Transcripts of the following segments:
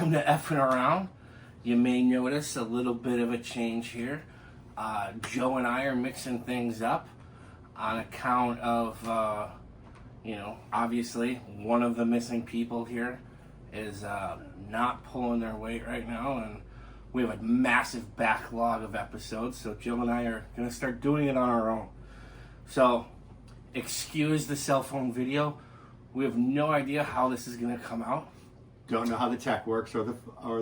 welcome to F'nAround. You may notice a little bit of a change here. Joe and I are mixing things up on account of, obviously one of the missing people here is not pulling their weight right now, and we have a massive backlog of episodes, so Joe and I are going to start doing it on our own. So, excuse the cell phone video. We have no idea how this is going to come out. Don't know how the tech works or the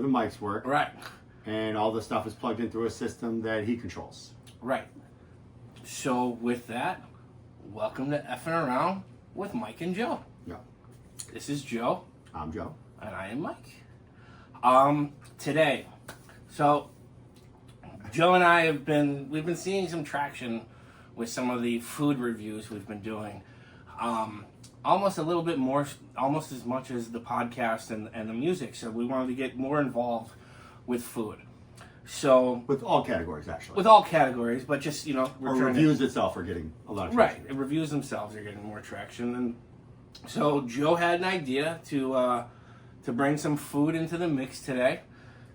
mics work. Right. And all the stuff is plugged in through a system that he controls. Right. So with that, welcome to F'nAround with Mike and Joe. Yeah. This is Joe. I'm Joe. And I am Mike. Today, so Joe and I we've been seeing some traction with some of the food reviews we've been doing. Almost a little bit more, almost as much as the podcast and the music. So we wanted to get more involved with food. So with all categories, actually. With all categories, but just, our reviews itself are getting a lot of traction. Right, reviews themselves are getting more traction. And so Joe had an idea to bring some food into the mix today.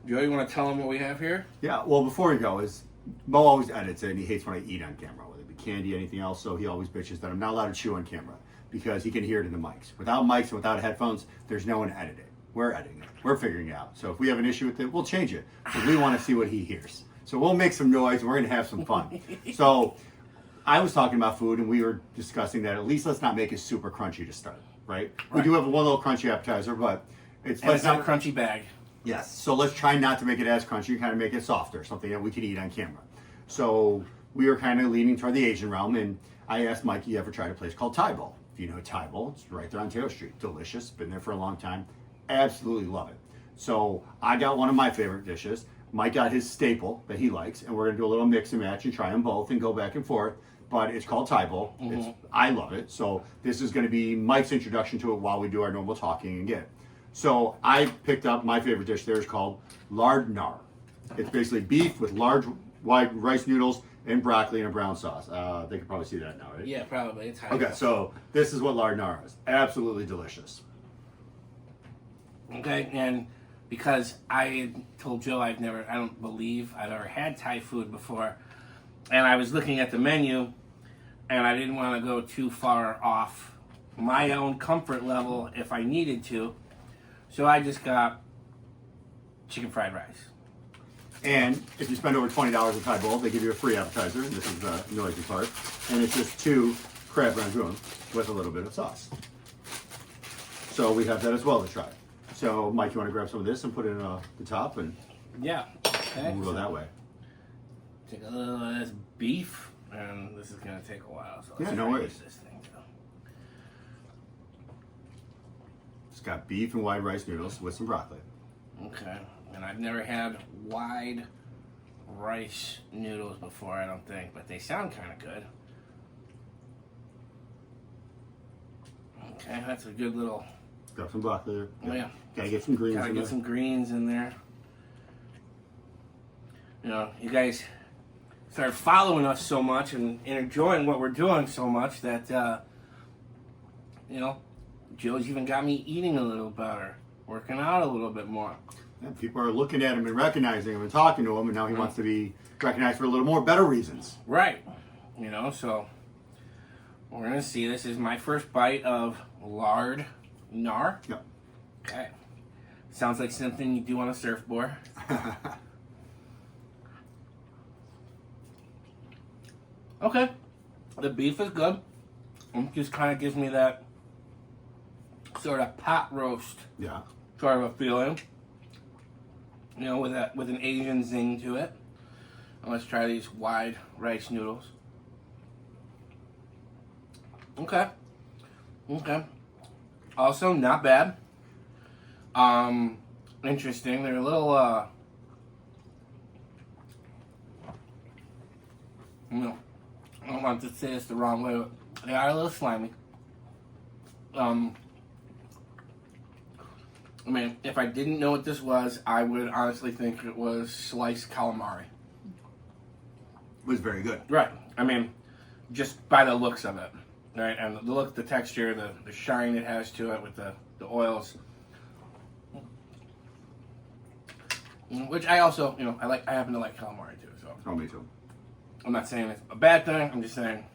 Joe, you want to tell them what we have here? Yeah, well, before we go, Mo always edits it, and he hates when I eat on camera, whether it be candy, anything else, so he always bitches that I'm not allowed to chew on camera because he can hear it in the mics. Without mics and without headphones, there's no one to edit it. We're editing it. We're figuring it out. So if we have an issue with it, we'll change it. But we want to see what he hears. So we'll make some noise, and we're going to have some fun. So I was talking about food, and we were discussing that at least let's not make it super crunchy to start, right? We do have one little crunchy appetizer, but it's not a crunchy bag. Yes. So let's try not to make it as crunchy, kind of make it softer, something that we could eat on camera. So we were kind of leaning toward the Asian realm, and I asked Mike, you ever tried a place called Thai Bowl? If you know Thai Bowl, it's right there on Taylor Street. Delicious. Been there for a long time. Absolutely love it. So I got one of my favorite dishes. Mike got his staple that he likes, and we're going to do a little mix and match and try them both and go back and forth. But it's called Thai Bowl. Mm-hmm. I love it. So this is going to be Mike's introduction to it while we do our normal talking again. So I picked up my favorite dish there is called lard nar. It's basically beef with large white rice noodles and broccoli and a brown sauce. They can probably see that now, right? Yeah, probably. It's high. Okay, so this is what lard nar is. Absolutely delicious. Okay, and because I told Joe I don't believe I've ever had Thai food before, and I was looking at the menu, and I didn't want to go too far off my own comfort level if I needed to, so I just got chicken fried rice. And if you spend over $20 at Thai Bowl, they give you a free appetizer. This is the noisy part. And it's just 2 crab rangoon with a little bit of sauce. So we have that as well to try. So, Mike, you want to grab some of this and put it in the top? And yeah. Okay. We'll go that way. Take a little of this beef, and this is going to take a while. So let's no worries. This thing, so. It's got beef and white rice noodles with some broccoli. Okay. And I've never had wide rice noodles before, I don't think, but they sound kind of good. Okay, that's a good little... Got some broccoli there. Oh, yeah. Gotta get some greens in there. Gotta get some greens in there. You know, you guys started following us so much and enjoying what we're doing so much that, Joe's even got me eating a little better, working out a little bit more. Yeah, people are looking at him and recognizing him and talking to him, and now he wants to be recognized for a little more better reasons. Right. So we're going to see. This is my first bite of lard nar. Yep. Okay. Sounds like something you do on a surfboard. Okay. The beef is good. It just kind of gives me that sort of pot roast sort of a feeling. With an Asian zing to it. And let's try these wide rice noodles. Okay. Also, not bad. Interesting. They're a little, I don't want to say this the wrong way, but they are a little slimy. If I didn't know what this was, I would honestly think it was sliced calamari. It was very good. Right. Just by the looks of it. Right, and the look, the texture, the shine it has to it with the oils. Which I also, I happen to like calamari too. So Oh, me too. I'm not saying it's a bad thing. I'm just saying,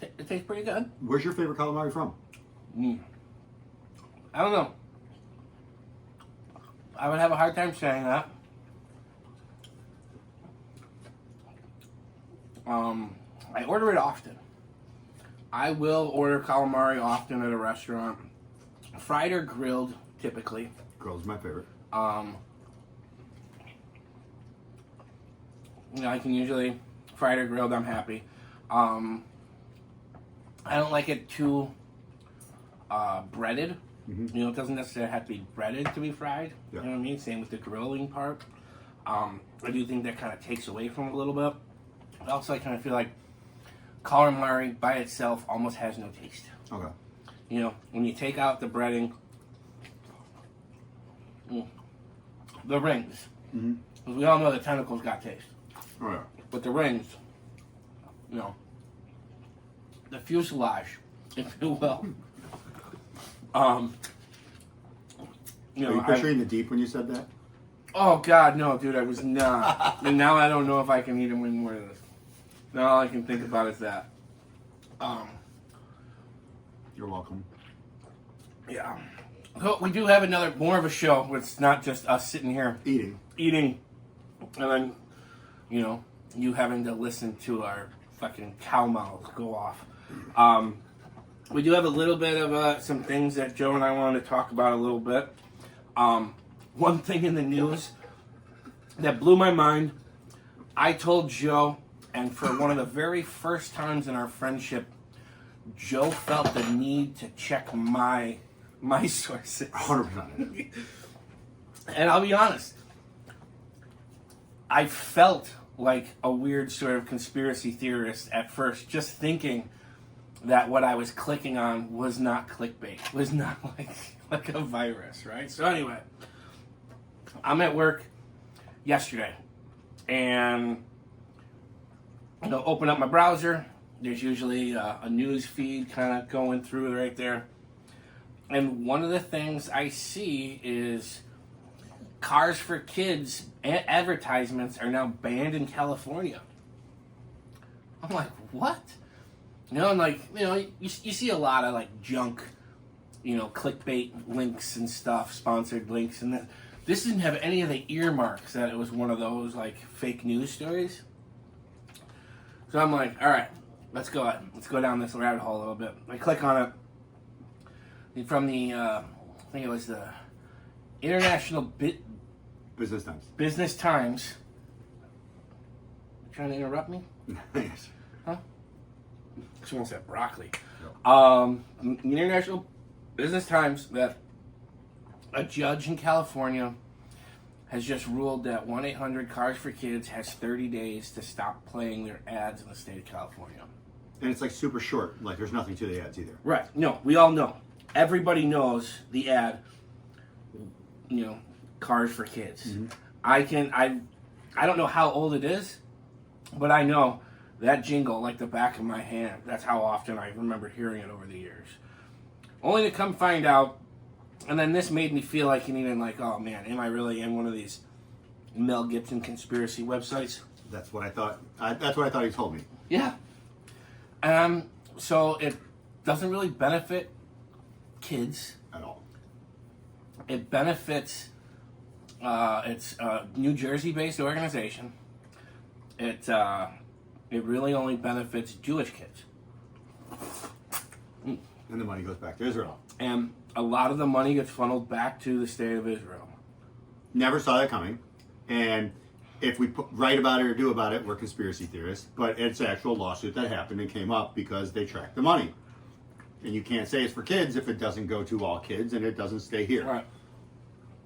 it tastes pretty good. Where's your favorite calamari from? I don't know. I would have a hard time saying that. I order it often. I will order calamari often at a restaurant. Fried or grilled, typically. Grilled is my favorite. I can usually fried or grilled. I'm happy. I don't like it too breaded. Mm-hmm. It doesn't necessarily have to be breaded to be fried. Yeah. You know what I mean? Same with the grilling part. I do think that kind of takes away from it a little bit. Also, I kind of feel like calamari by itself almost has no taste. Okay. When you take out the breading, the rings. Mm-hmm. Because we all know the tentacles got taste. Oh, yeah. But the rings, the fuselage, if you will. Are you picturing the deep when you said that? Oh, God, no, dude, I was not. And now I don't know if I can eat them anymore of this. Now all I can think about is that. You're welcome. Yeah. So we do have more of a show where it's not just us sitting here Eating. and then, you having to listen to our fucking cow mouths go off. We do have a little bit of some things that Joe and I wanted to talk about a little bit. One thing in the news that blew my mind, I told Joe, and for one of the very first times in our friendship, Joe felt the need to check my sources. 100%. And I'll be honest, I felt like a weird sort of conspiracy theorist at first, just thinking that what I was clicking on was not clickbait, was not like a virus, right? So anyway, I'm at work yesterday, and open up my browser. There's usually a news feed kind of going through right there. And one of the things I see is Cars for Kids advertisements are now banned in California. I'm like, what? And you see a lot of junk, clickbait links and stuff, sponsored links, and this didn't have any of the earmarks that it was one of those fake news stories. So I'm like, all right, let's go down this rabbit hole a little bit. I click on it from the, I think it was the International Business Times. You trying to interrupt me? Yes. Huh? She wants that broccoli. Yep. The International Business Times that a judge in California has just ruled that 1-800 Cars for Kids has 30 days to stop playing their ads in the state of California. And it's super short. There's nothing to the ads either. Right. No, we all know. Everybody knows the ad, Cars for Kids. Mm-hmm. I don't know how old it is, but I know that jingle like the back of my hand. That's how often I remember hearing it over the years. Only to come find out, and then this made me feel like oh man, am I really in one of these Mel Gibson conspiracy websites? That's what I thought. That's what I thought he told me. Yeah. So it doesn't really benefit kids At all. It benefits. It's a New Jersey-based organization. It really only benefits Jewish kids. And the money goes back to Israel. And a lot of the money gets funneled back to the state of Israel. Never saw that coming. And if we write about it or do about it, we're conspiracy theorists. But it's an actual lawsuit that happened and came up because they tracked the money. And you can't say it's for kids if it doesn't go to all kids and it doesn't stay here. Right.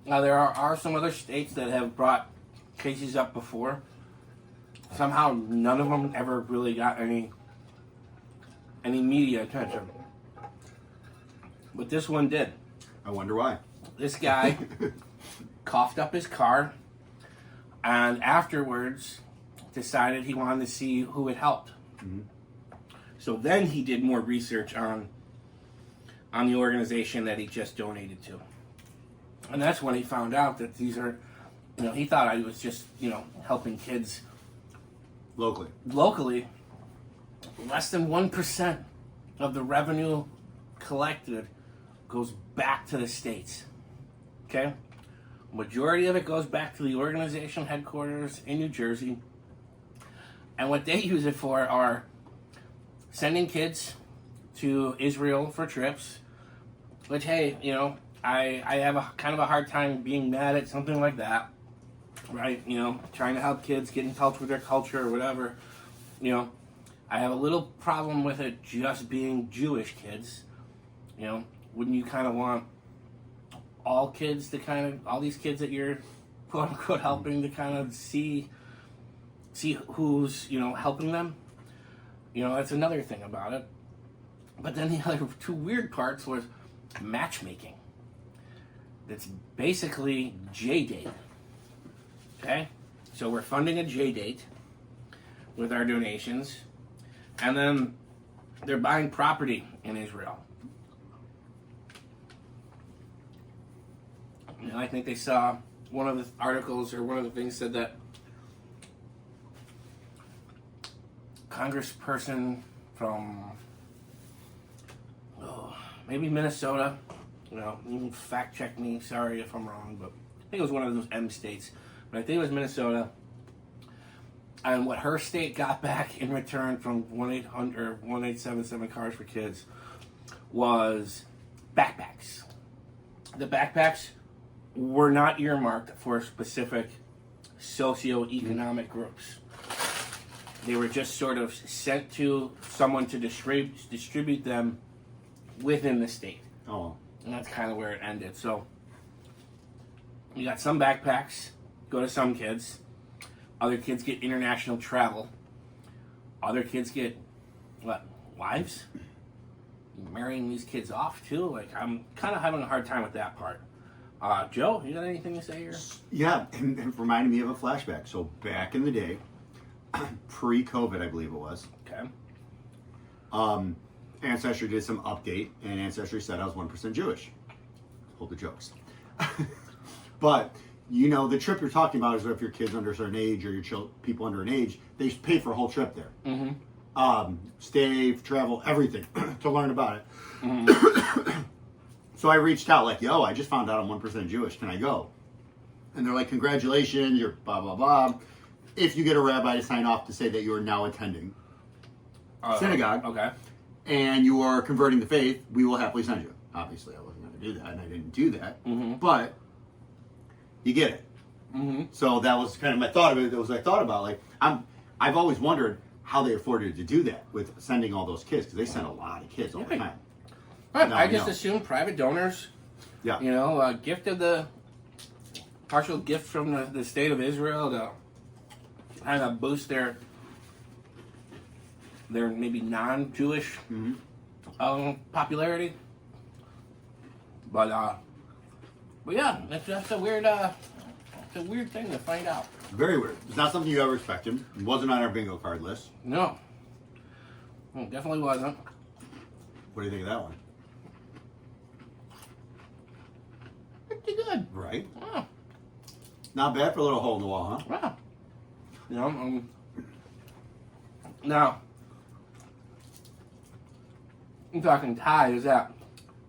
Now, there are some other states that have brought cases up before. Somehow, none of them ever really got any media attention. But this one did. I wonder why. This guy coughed up his car and afterwards decided he wanted to see who it helped. Mm-hmm. So then he did more research on the organization that he just donated to. And that's when he found out that these are, he thought I was just, helping kids locally. Less than 1% of the revenue collected goes back to the states. Okay? Majority of it goes back to the organization headquarters in New Jersey. And what they use it for are sending kids to Israel for trips, which, hey, I have a kind of a hard time being mad at something like that, right? Trying to help kids get in touch with their culture or whatever. I have a little problem with it just being Jewish kids. Wouldn't you kind of want all kids to all these kids that you're quote unquote helping to kind of see who's, helping them? That's another thing about it. But then the other two weird parts was matchmaking. That's basically J-date. Okay? So we're funding a J-date with our donations, and then they're buying property in Israel. I think they saw one of the articles or one of the things said that congressperson from maybe Minnesota, you can fact check me, sorry if I'm wrong, but I think it was one of those M states, but I think it was Minnesota, and what her state got back in return from 1-877 Cars for Kids was backpacks. The backpacks were not earmarked for specific socioeconomic groups. They were just sort of sent to someone to distribute them within the state. Oh. And that's kind of where it ended. So you got some backpacks, go to some kids. Other kids get international travel. Other kids get, wives? You're marrying these kids off too? I'm kind of having a hard time with that part. Joe, you got anything to say here? Yeah, and it reminded me of a flashback. So back in the day, pre-COVID, I believe it was. Okay. Ancestry did some update, and Ancestry said I was 1% Jewish. Hold the jokes. But, the trip you're talking about is if your kid's under a certain age or your people under an age, they pay for a whole trip there. Mm-hmm. Stay, travel, everything to learn about it. Mm-hmm. So I reached out I just found out I'm 1% Jewish. Can I go? And they're like, congratulations, you're blah, blah, blah. If you get a rabbi to sign off to say that you are now attending synagogue, okay, and you are converting the faith, we will happily send you. Obviously, I wasn't going to do that, and I didn't do that. Mm-hmm. But you get it. Mm-hmm. So that was kind of my thought of it. That was I thought about. I've always wondered how they afforded to do that with sending all those kids, because they send a lot of kids all the time. Right. I just assumed private donors. Yeah. A gift of the partial gift from the state of Israel to kind of boost their maybe non-Jewish popularity. But yeah, that's a weird thing to find out. Very weird. It's not something you ever expected. It wasn't on our bingo card list. No, it definitely wasn't. What do you think of that one? Pretty good, Right? Oh. Not bad for a little hole in the wall, huh? Yeah. Now, I'm talking Thai. Is that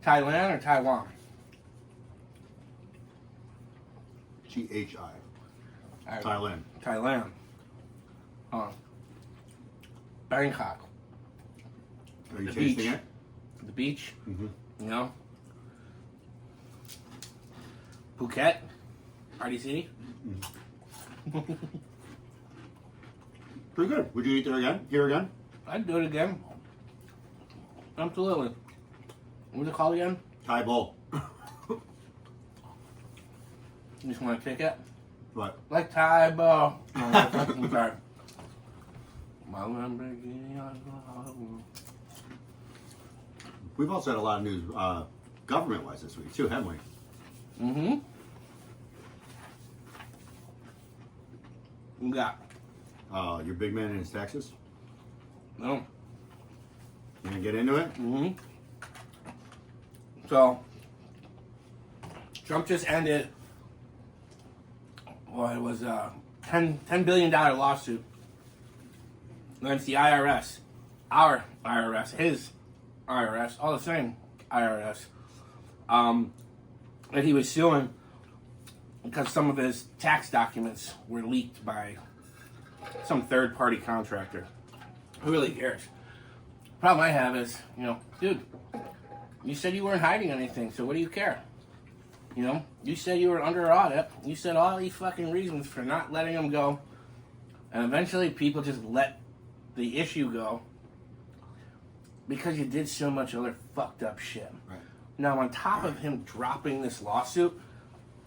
Thailand or Taiwan? G-H-I. Thailand. Thailand. Bangkok. Are you The tasting beach. it? The beach. Mm-hmm. Phuket. Party City. Mm-hmm. Pretty good. Would you eat there again? Here again? I'd do it again. Absolutely. What's it called again? Thai bowl. You just want to kick it? What? Like Thai bowl. No, I'm sorry. We've also had a lot of news government-wise this week, too, haven't we? Mm-hmm. You got? Your big man and his taxes? No. You gonna get into it? Mm-hmm. So, Trump just ended, well, it was a $10 billion lawsuit against the IRS, our IRS, his IRS, all the same IRS, that he was suing because some of his tax documents were leaked by some third-party contractor. Who really cares? Problem I have is, dude, you said you weren't hiding anything, so what do you care? You said you were under audit. You said all these fucking reasons for not letting him go. And eventually people just let the issue go because you did so much other fucked up shit. Right. Now, on top of him dropping this lawsuit,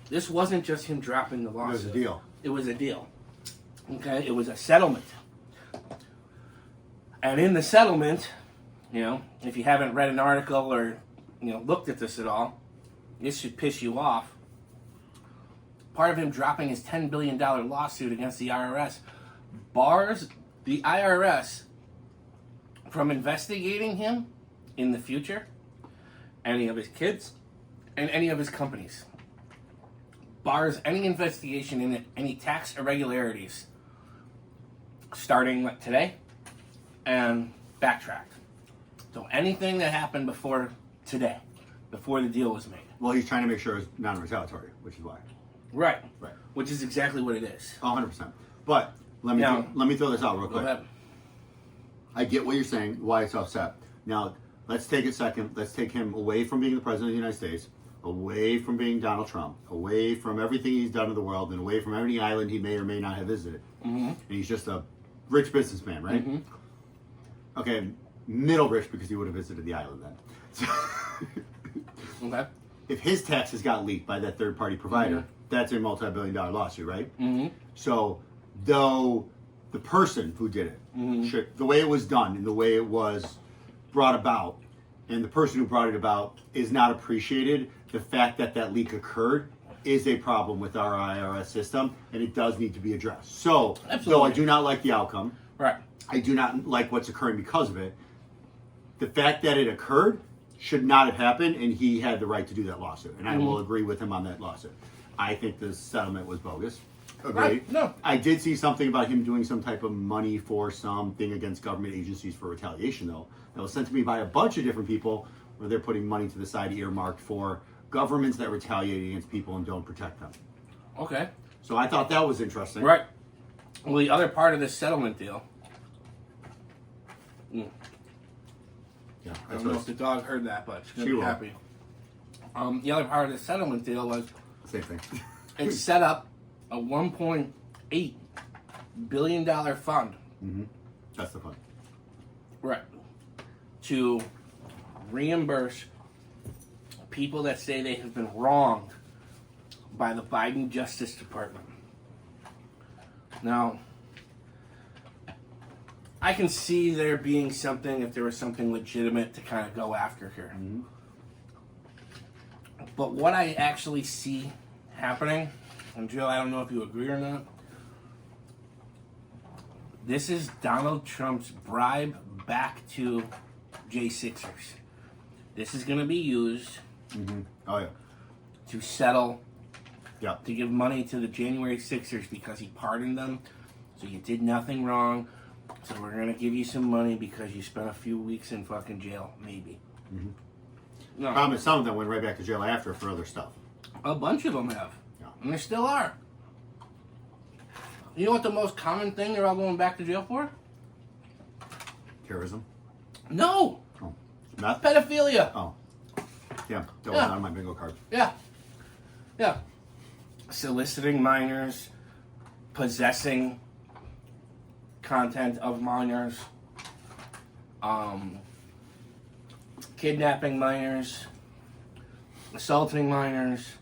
this wasn't just him dropping the lawsuit. It was a deal. It was a deal. Okay? It was a settlement. And in the settlement, if you haven't read an article or, looked at this at all, this should piss you off. Part of him dropping his $10 billion lawsuit against the IRS bars the IRS from investigating him in the future, any of his kids, and any of his companies. Bars any investigation in any tax irregularities starting today and backtracked. So anything that happened before today, before the deal was made. Well, he's trying to make sure it's non-retaliatory, which is why. Right. Right. Which is exactly what it is. 100%. But let me throw this out real quick. I get what you're saying, why it's upset. Now, let's take a second. Let's take him away from being the president of the United States, away from being Donald Trump, away from everything he's done in the world, and away from any island he may or may not have visited. Mm-hmm. And he's just a rich businessman, right? Mm-hmm. Okay, middle rich because he would have visited the island then. So, okay. If his taxes got leaked by that third-party provider, mm-hmm. that's a multi-billion-dollar lawsuit, right? Mm-hmm. So, though the person who did it, mm-hmm. The way it was done and the way it was brought about, and the person who brought it about is not appreciated, the fact that that leak occurred is a problem with our IRS system, and it does need to be addressed. So, absolutely. Though I do not like the outcome, right? I do not like what's occurring because of it. The fact that it occurred should not have happened, and he had the right to do that lawsuit. And I will agree with him on that lawsuit. I think the settlement was bogus. Agreed. Right. No. I did see something about him doing some type of money for something against government agencies for retaliation, though. That was sent to me by a bunch of different people where they're putting money to the side earmarked for governments that retaliate against people and don't protect them. Okay. So I thought that was interesting. Right. Well, the other part of this settlement deal... Yeah, I don't know if the dog heard that, but she's going to be happy. The other part of the settlement deal was... Same thing. It set up a $1.8 billion fund. Mm-hmm. That's the fund. Right. To reimburse people that say they have been wronged by the Biden Justice Department. Now, I can see there being something, if there was something legitimate to kind of go after here. Mm-hmm. But what I actually see happening, and Joe, I don't know if you agree or not, this is Donald Trump's bribe back to J6ers. This is going to be used to settle, to give money to the January 6ers because he pardoned them. So you did nothing wrong. So we're going to give you some money because you spent a few weeks in fucking jail, maybe. Mm-hmm. No. Problem is some of them went right back to jail after for other stuff. A bunch of them have. Yeah. And there still are. You know what the most common thing they're all going back to jail for? Terrorism? No! Oh. Meth? Pedophilia. Oh. Yeah, that was on my bingo card. Yeah. Yeah. Soliciting minors, possessing content of minors, kidnapping minors, assaulting minors.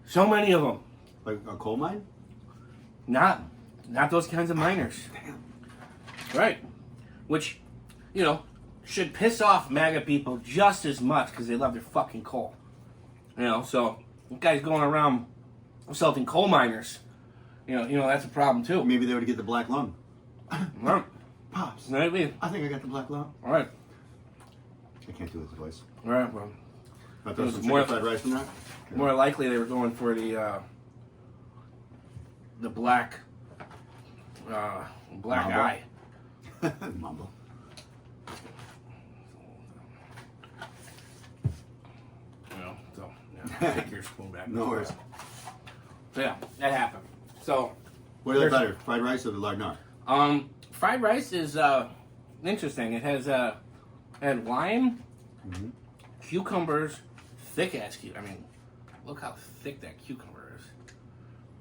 So many of them. Like a coal mine? Not those kinds of minors. Damn. Right. Which, should piss off MAGA people just as much because they love their fucking coal. So the guy's going around assaulting coal miners. That's a problem too. Maybe they would get the black lung. Right. Pops. Maybe. I think I got the black lung. All right. I can't do his voice. All right, well. I'll throw some more- chicken fried rice in that. More likely, they were going for the black Mambo. eye. Mambo. So yeah, take your spoon back. No worries. So yeah, that happened. So What are they better, fried rice or the lardnar? fried rice is interesting. It has had lime, cucumbers, thick ass I mean, look how thick that cucumber is.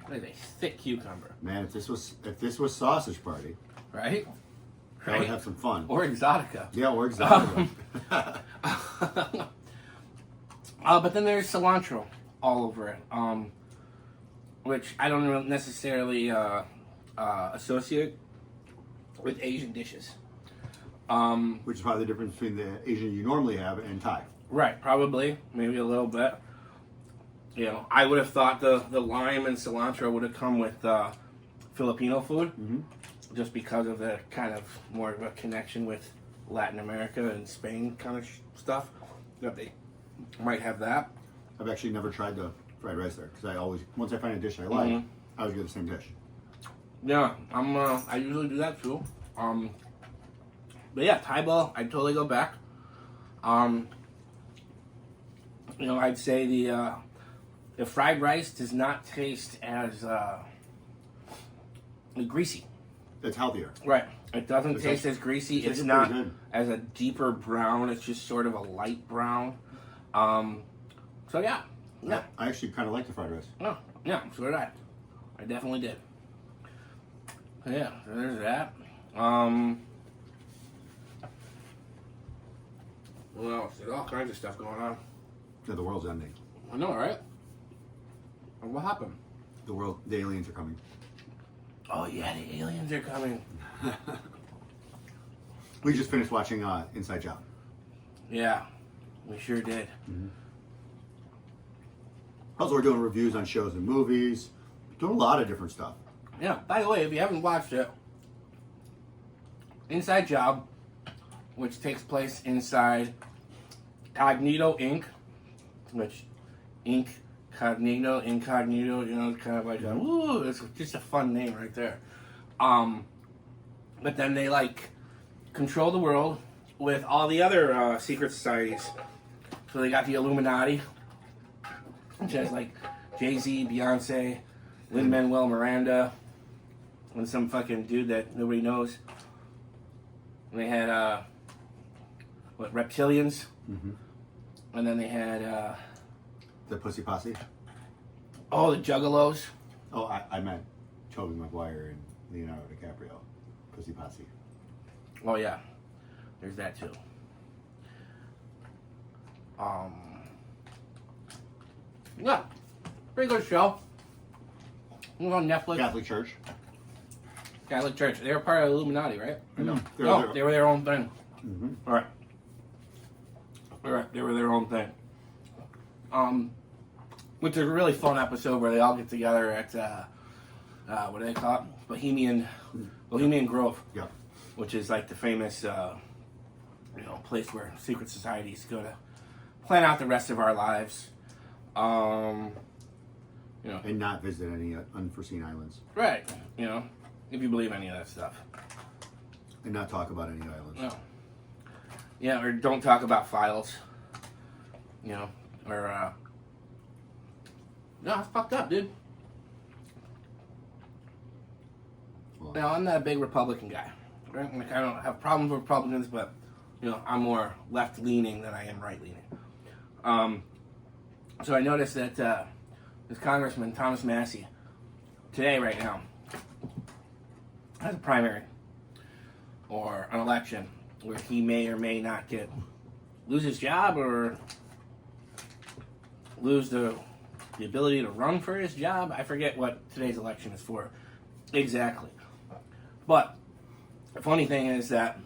That is a thick cucumber, Man, if this was sausage party, right? I would have some fun. Or exotica. Yeah, or exactly. But then there's cilantro all over it, which I don't necessarily associate with Asian dishes. Which is probably the difference between the Asian you normally have and Thai. Right, probably, maybe a little bit. You know, I would have thought the lime and cilantro would have come with Filipino food, just because of the kind of more of a connection with Latin America and Spain kind of stuff, that they might have that. I've actually never tried the fried rice there because I always, once I find a dish I like, I always get the same dish. Yeah, I usually do that too. But yeah, Thai bowl, I'd totally go back. You know, I'd say the fried rice does not taste as greasy. It's healthier. Right. It doesn't It's taste actually- as greasy. it's It's actually not pretty good. as a deeper brown. It's just sort of a light brown. So yeah. Yeah. I actually kind of like the fried rice. Oh, yeah, so did I. I definitely did. So yeah, so there's that. What else? There's all kinds of stuff going on. Yeah, the world's ending. I know, right? What happened? The aliens are coming. Oh yeah, the aliens are coming. We just finished watching Inside Job. Yeah, we sure did. Also, we're doing reviews on shows and movies. Doing a lot of different stuff. Yeah, by the way, if you haven't watched it, Inside Job, which takes place inside Cognito Inc., which Incognito, you know, kind of like a, ooh, it's just a fun name right there. But then they like control the world with all the other secret societies. So they got the Illuminati, which has like Jay-Z, Beyonce, Lin-Manuel Miranda, and some fucking dude that nobody knows. And they had reptilians, and then they had The Pussy Posse. the Juggalos. Oh, I meant Tobey Maguire and Leonardo DiCaprio. Pussy Posse. Oh yeah, there's that too. Yeah, pretty good show. It was on Netflix. Catholic Church. Catholic Church. They were part of the Illuminati, right? Or no, They were no, their- they were their own thing. Mm-hmm. All right. All right, they were their own thing. Which is a really fun episode where they all get together at what do they call it? Bohemian Grove, Yeah. which is like the famous place where secret societies go to plan out the rest of our lives. And not visit any unforeseen islands. Right. If you believe any of that stuff. And not talk about any islands. No. Yeah, or don't talk about files. No, it's fucked up, dude. Well, I'm not a big Republican guy. Right? Like, I don't have problems with Republicans, but I'm more left-leaning than I am right-leaning. So I noticed that this Congressman Thomas Massey today, right now, has a primary or an election where he may or may not lose his job or lose the ability to run for his job. I forget what today's election is for exactly. But the funny thing is that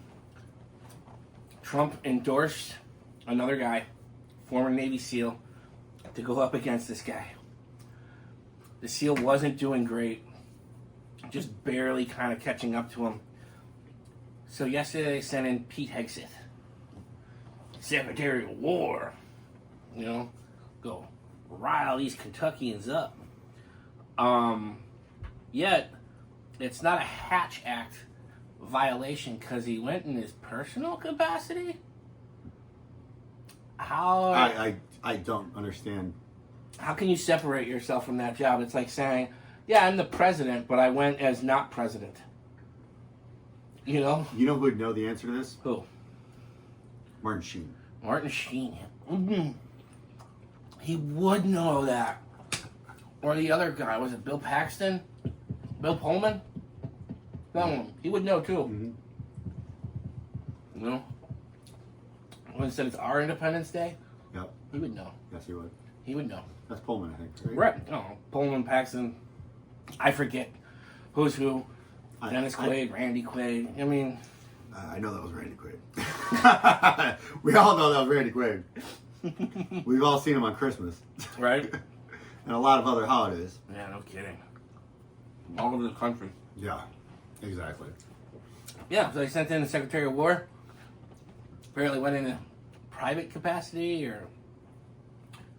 Trump endorsed another guy, former Navy SEAL, to go up against this guy. The SEAL wasn't doing great, just barely kind of catching up to him. So yesterday they sent in Pete Hegseth, Secretary of War, you know, go rile these Kentuckians up. Yet, it's not a Hatch Act violation because he went in his personal capacity? How... I don't understand. How can you separate yourself from that job? It's like saying, yeah, I'm the president, but I went as not president. You know? You know who would know the answer to this? Who? Martin Sheen. Martin Sheen. Mm-hmm. He would know that. Or the other guy, was it Bill Paxton? Bill Pullman? That one. He would know too. Mm-hmm. You know? When it said it's our Independence Day, Yep. he would know. Yes, he would. He would know. That's Pullman, I think. Right. Oh, Pullman, Paxton. I forget who's who. Dennis Quaid, Randy Quaid. I mean... I know that was Randy Quaid. We all know that was Randy Quaid. We've all seen him on Christmas. Right? And a lot of other holidays. Yeah, no kidding. All over the country. Yeah, exactly. Yeah, so they sent in the Secretary of War. Apparently went in a private capacity, or...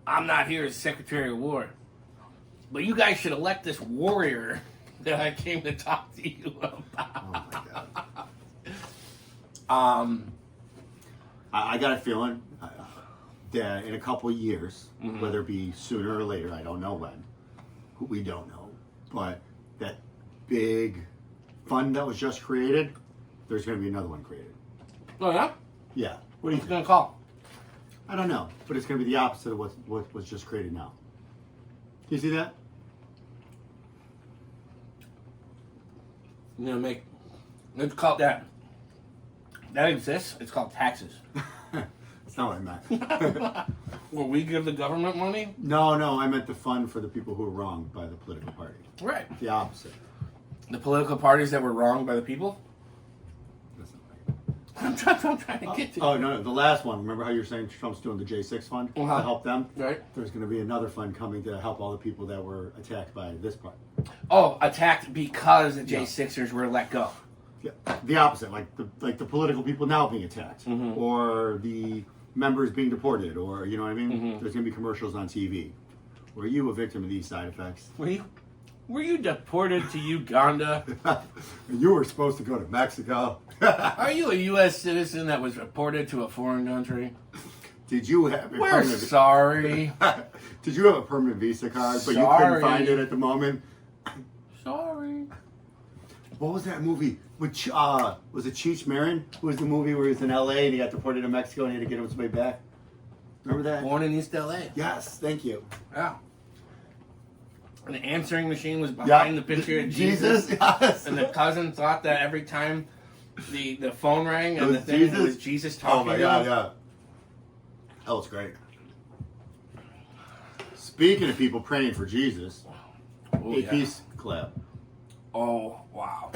I'm not here as Secretary of War. But you guys should elect this warrior that I came to talk to you about. Oh my God. Um, I got a feeling that in a couple of years, whether it be sooner or later, I don't know when, we don't know, but that big fund that was just created, there's going to be another one created. oh yeah? Yeah. What do you What's it think? gonna call? I don't know, but it's going to be the opposite of what was just created now. Do you see that? I'm gonna make... Let's call it that. That exists. It's called taxes. That's not what I meant. Will we give the government money? No, I meant the fund for the people who were wronged by the political party. Right. The opposite. The political parties that were wronged by the people? That's not right. I'm trying to get to. Oh, no, the last one. Remember how you were saying Trump's doing the J6 fund to help them? Right. There's going to be another fund coming to help all the people that were attacked by this part. Oh, attacked because the J6ers were let go. Yeah, the opposite, like the political people now being attacked, or the members being deported, or you know what I mean. There's going to be commercials on TV. Were you a victim of these side effects? Were you deported to Uganda? You were supposed to go to Mexico. Are you a U.S. citizen that was deported to a foreign country? Did you have a We're permanent? sorry. Did you have a permanent Visa card, but you couldn't Sorry. find it at the moment? Sorry. What was that movie? Which was it Cheech Marin? Who was the movie where he was in L.A. and he got deported to Mexico and he had to get his way back? Remember that? Born in East L.A. Yes, thank you. Yeah. And the answering machine was behind the picture of Jesus. Yes. And the cousin thought that every time the phone rang and was the thing it Jesus? was Jesus talking. Oh my to God, him. yeah. That was great. Speaking of people praying for Jesus, Oh, AP's collab. Oh, wow.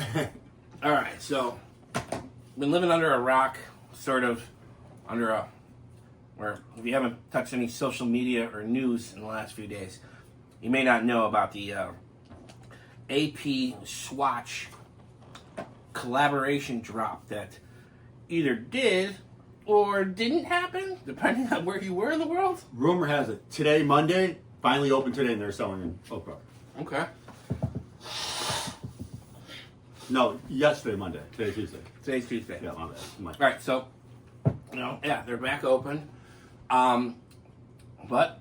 All right, so been living under a rock, sort of under a, where if you haven't touched any social media or news in the last few days, you may not know about the AP Swatch collaboration drop that either did or didn't happen, depending on where you were in the world. Rumor has it, today, Monday, finally open today and they're selling in Oak Brook. Okay. No, yesterday, Monday. Today's Tuesday. Today's Tuesday. Yeah, my bad. All right, so, yeah, they're back open. But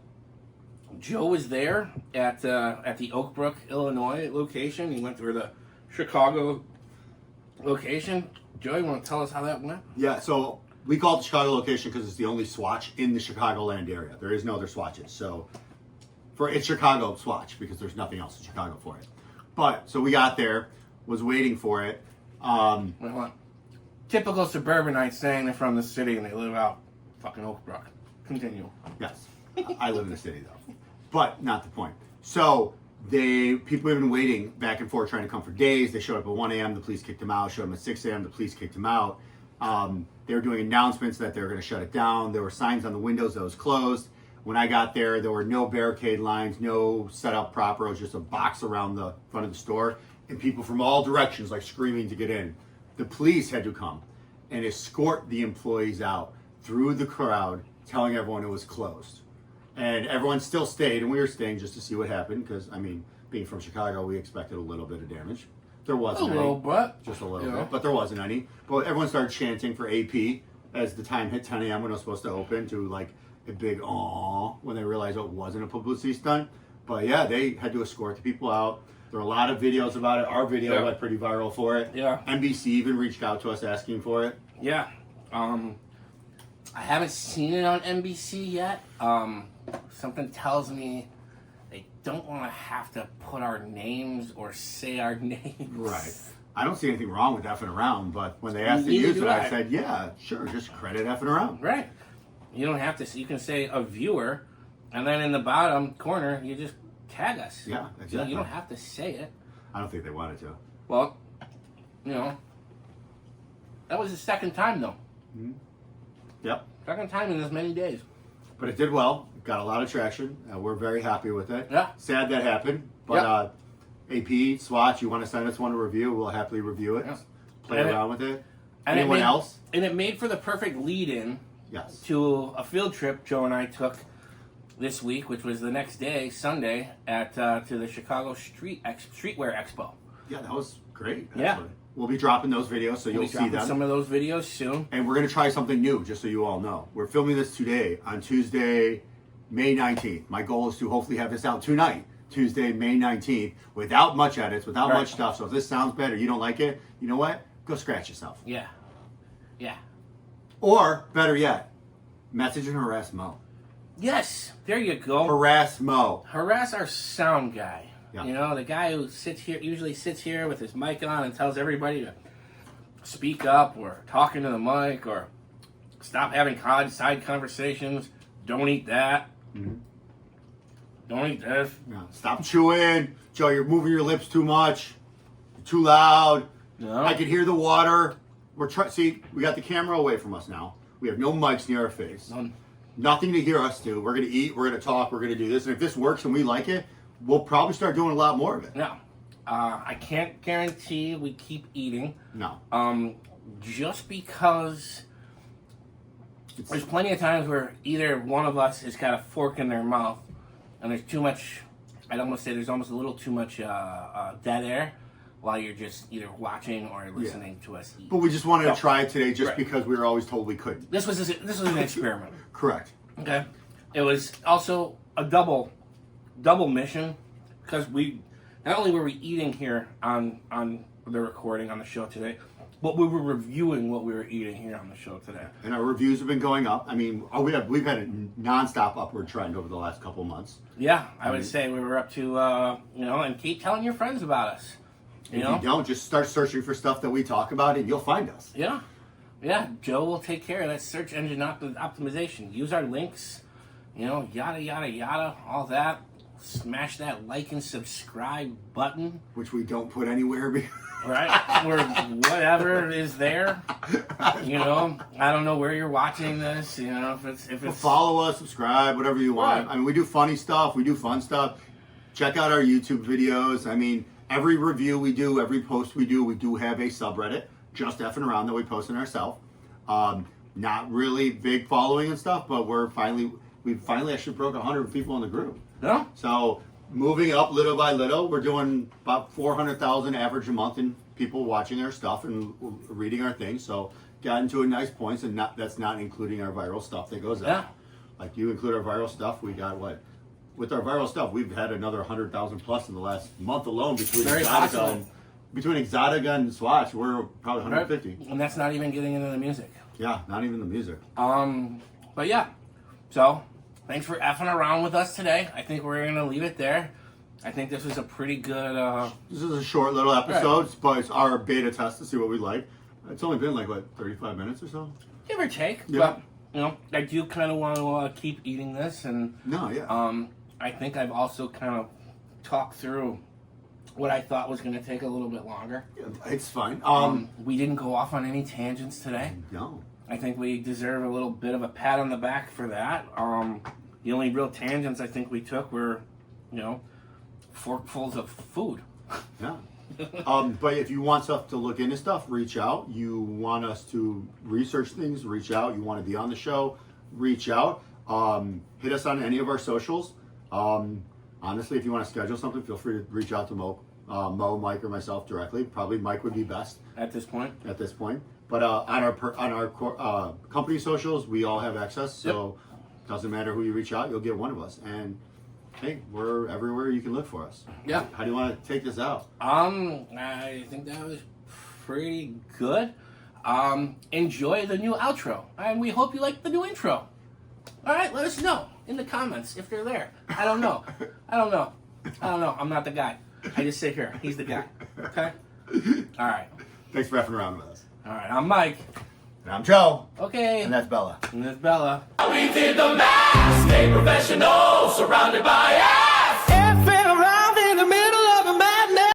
Joe was there at the Oak Brook, Illinois location. He went through the Chicago location. Joe, you want to tell us how that went? Yeah, so we call it the Chicago location because it's the only Swatch in the Chicagoland area. There is no other Swatches. So it's Chicago Swatch because there's nothing else in Chicago for it. But, so we got there, was waiting for it. Wait, hold on. Typical suburbanites saying they're from the city and they live out fucking Oak Brook. Continue. Yes, I live in the city though, but not the point. So people have been waiting back and forth trying to come for days. They showed up at 1 a.m. The police kicked them out. Showed up at 6 a.m. The police kicked them out. They were doing announcements that they were going to shut it down. There were signs on the windows that it was closed. When I got there were no barricade lines, no set up proper. It was just a box around the front of the store, and people from all directions like screaming to get in. The police had to come and escort the employees out through the crowd, telling everyone it was closed. And everyone still stayed, and we were staying just to see what happened because, I mean, being from Chicago, we expected a little bit of damage. There wasn't any. A little bit. Just a little bit, but there wasn't any. But everyone started chanting for AP as the time hit 10 a.m. when it was supposed to open to like a big aww when they realized it wasn't a publicity stunt. But yeah, they had to escort the people out. There were a lot of videos about it. Our video went pretty viral for it. Yeah. NBC even reached out to us asking for it. Yeah. I haven't seen it on NBC yet. Something tells me they don't want to have to put our names or say our names. Right. I don't see anything wrong with F'nAround, but when they asked to use it, I said, yeah, sure, just credit F'nAround. Right. You don't have to. You can say a viewer, and then in the bottom corner, you just tag us. Yeah, exactly. You don't have to say it. I don't think they wanted to. Well, that was the second time, though. Mm-hmm. Yep. Second time in as many days. But it did well. Got a lot of traction. We're very happy with it. Yeah. Sad that happened. But AP, Swatch, you want to send us one to review, we'll happily review it. Yeah. Play around with it. Anyone else? And it made for the perfect lead-in yes. to a field trip Joe and I took this week, which was the next day, Sunday, to the Chicago Streetwear Expo. Yeah, that was great. Actually. Yeah. We'll be dropping those videos, so you'll see them. Some of those videos soon. And we're going to try something new, just so you all know. We're filming this today, on Tuesday, May 19th. My goal is to hopefully have this out tonight, Tuesday, May 19th, without much edits, without much stuff. So if this sounds bad or you don't like it, you know what? Go scratch yourself. Yeah. Yeah. Or, better yet, message and harass Mo. Yes, there you go. Harass Mo. Harass our sound guy. Yeah. You know, the guy who usually sits here with his mic on and tells everybody to speak up or talking to the mic or stop having side conversations. Don't eat that. Mm-hmm. Don't eat this. Yeah. Stop chewing. Joe, you're moving your lips too much. You're too loud. No. I can hear the water. See, we got the camera away from us now. We have no mics near our face. None. Nothing to hear us do. We're going to eat. We're going to talk. We're going to do this. And if this works and we like it, we'll probably start doing a lot more of it. No. I can't guarantee we keep eating. No. Just because there's plenty of times where either one of us has got a fork in their mouth and there's too much, I'd almost say there's almost a little too much dead air while you're just either watching or listening to us eat. But we just wanted to try it today just because we were always told we couldn't. This was an experiment. Correct. Okay. It was also a double mission because we not only were we eating here on the recording on the show today, but we were reviewing what we were eating here on the show today. And our reviews have been going up. I mean, we've had a nonstop upward trend over the last couple of months. Yeah, I would say we were up to and keep telling your friends about us. If you don't, just start searching for stuff that we talk about and you'll find us. Yeah. Yeah, Joe will take care of that search engine optimization. Use our links, yada, yada, yada, all that. Smash that like and subscribe button. Which we don't put anywhere. Right? Or whatever is there. I don't know where you're watching this. If it's follow us, subscribe, whatever you want. Right. I mean, we do funny stuff. We do fun stuff. Check out our YouTube videos. I mean, every review we do, every post we do have a subreddit, just F'nAround, that we post in ourselves. Not really big following and stuff, but we finally actually broke 100 people in the group. Yeah. So moving up little by little, we're doing about 400,000 average a month in people watching our stuff and reading our things. So gotten to a nice point, and that's not including our viral stuff that goes out. Like you include our viral stuff, we got what? With our viral stuff, we've had another 100,000 plus in the last month alone between Exotica and Swatch. We're probably 150. And that's not even getting into the music. Yeah, not even the music. But yeah, so thanks for effing around with us today. I think we're gonna leave it there. I think this was a pretty good. This is a short little episode, but it's our beta test to see what we like. It's only been like 35 minutes or so, give or take. Yeah. But I do kind of want to keep eating this, and I think I've also kind of talked through what I thought was going to take a little bit longer. Yeah, it's fine. We didn't go off on any tangents today. No. I think we deserve a little bit of a pat on the back for that. The only real tangents I think we took were, forkfuls of food. Yeah. But if you want stuff to look into stuff, reach out. You want us to research things, reach out. You want to be on the show, reach out. Hit us on any of our socials. Honestly, if you want to schedule something, feel free to reach out to Mo, Mike, or myself directly. Probably Mike would be best At this point. But on our company socials, we all have access. So doesn't matter who you reach out, you'll get one of us. And hey, we're everywhere you can look for us. Yeah. How do you want to take this out? I think that was pretty good. Enjoy the new outro, and we hope you like the new intro. All right, let us know in the comments if they're there. I don't know. I'm not the guy. I just sit here. He's the guy. Okay? All right. Thanks for F'nAround with us. All right, I'm Mike. And I'm Joe. Okay. And that's Bella. And that's Bella. We did the math, stay professional, surrounded by